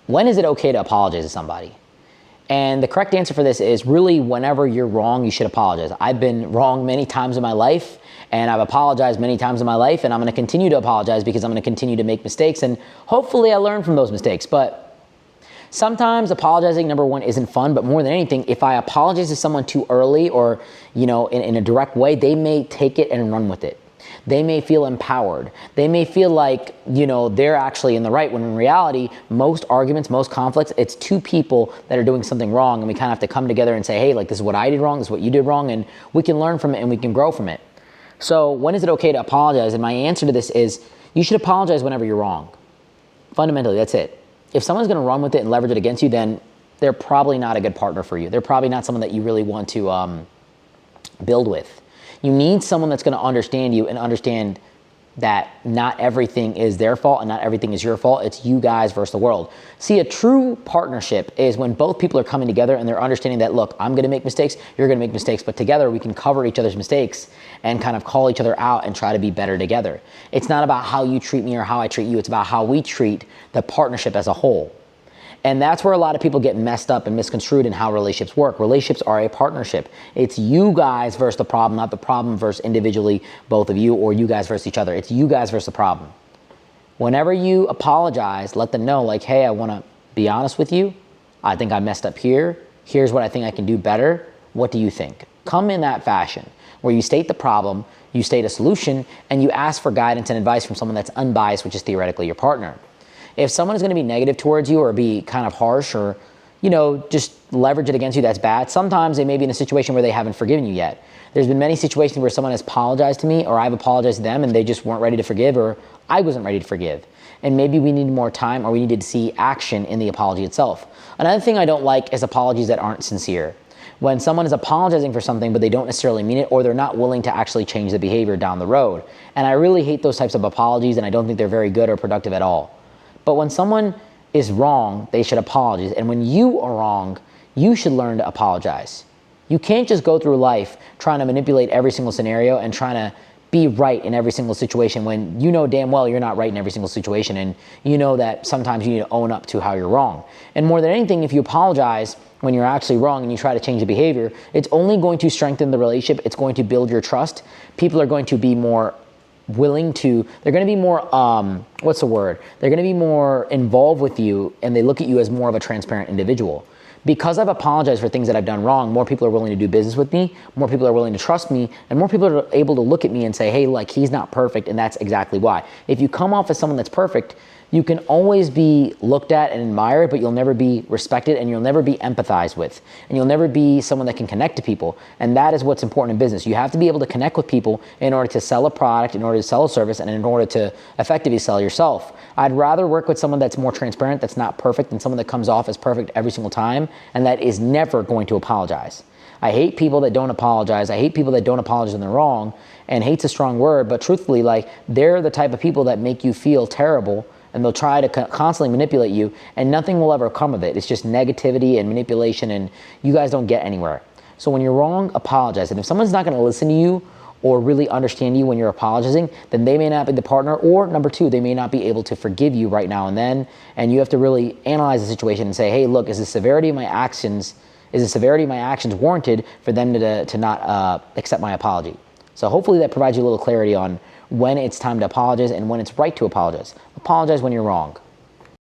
when is it okay to apologize to somebody? And the correct answer for this is really whenever you're wrong, you should apologize. I've been wrong many times in my life, and I've apologized many times in my life, and I'm gonna continue to apologize because I'm gonna continue to make mistakes, and hopefully I learn from those mistakes. But sometimes apologizing, number one, isn't fun, but more than anything, if I apologize to someone too early or in a direct way, they may take it and run with it. They may feel empowered. They may feel like, they're actually in the right, when in reality, most arguments, most conflicts, it's two people that are doing something wrong, and we kind of have to come together and say, hey, like, this is what I did wrong, this is what you did wrong, and we can learn from it and we can grow from it. So when is it okay to apologize? And my answer to this is, you should apologize whenever you're wrong. Fundamentally, that's it. If someone's gonna run with it and leverage it against you, then they're probably not a good partner for you. They're probably not someone that you really want to build with. You need someone that's gonna understand you and understand that not everything is their fault and not everything is your fault. It's you guys versus the world. See, a true partnership is when both people are coming together and they're understanding that, look, I'm gonna make mistakes, you're gonna make mistakes, but together we can cover each other's mistakes and kind of call each other out and try to be better together. It's not about how you treat me or how I treat you. It's about how we treat the partnership as a whole. And that's where a lot of people get messed up and misconstrued in how relationships work. Relationships are a partnership. It's you guys versus the problem, not the problem versus individually both of you, or you guys versus each other. It's you guys versus the problem. Whenever you apologize, let them know, like, hey, I want to be honest with you. I think I messed up here. Here's what I think I can do better. What do you think? Come in that fashion where you state the problem, you state a solution, and you ask for guidance and advice from someone that's unbiased, which is theoretically your partner. If someone is going to be negative towards you or be kind of harsh or, just leverage it against you, that's bad. Sometimes they may be in a situation where they haven't forgiven you yet. There's been many situations where someone has apologized to me or I've apologized to them and they just weren't ready to forgive, or I wasn't ready to forgive. And maybe we needed more time, or we needed to see action in the apology itself. Another thing I don't like is apologies that aren't sincere. When someone is apologizing for something but they don't necessarily mean it, or they're not willing to actually change the behavior down the road. And I really hate those types of apologies, and I don't think they're very good or productive at all. But when someone is wrong, they should apologize. And when you are wrong, you should learn to apologize. You can't just go through life trying to manipulate every single scenario and trying to be right in every single situation when you know damn well you're not right in every single situation, and you know that sometimes you need to own up to how you're wrong. And more than anything, if you apologize when you're actually wrong and you try to change the behavior, it's only going to strengthen the relationship. It's going to build your trust. People are going to be more willing to, they're going to be more, They're going to be more involved with you, and they look at you as more of a transparent individual. Because I've apologized for things that I've done wrong, more people are willing to do business with me, more people are willing to trust me, and more people are able to look at me and say, hey, like, he's not perfect, and that's exactly why. If you come off as someone that's perfect, you can always be looked at and admired, but you'll never be respected, and you'll never be empathized with, and you'll never be someone that can connect to people. And that is what's important in business. You have to be able to connect with people in order to sell a product, in order to sell a service, and in order to effectively sell yourself. I'd rather work with someone that's more transparent, that's not perfect, than someone that comes off as perfect every single time, and that is never going to apologize. I hate people that don't apologize. I hate people that don't apologize when they're wrong, and hate's a strong word, but truthfully, like, they're the type of people that make you feel terrible, and they'll try to constantly manipulate you, and nothing will ever come of it. It's just negativity and manipulation, and you guys don't get anywhere. So when you're wrong, apologize. And if someone's not going to listen to you or really understand you when you're apologizing, then they may not be the partner, or number two, they may not be able to forgive you right now and then, and you have to really analyze the situation and say, hey, look, is the severity of my actions warranted for them to not accept my apology? So hopefully that provides you a little clarity on when it's time to apologize and when it's right to apologize. Apologize when you're wrong.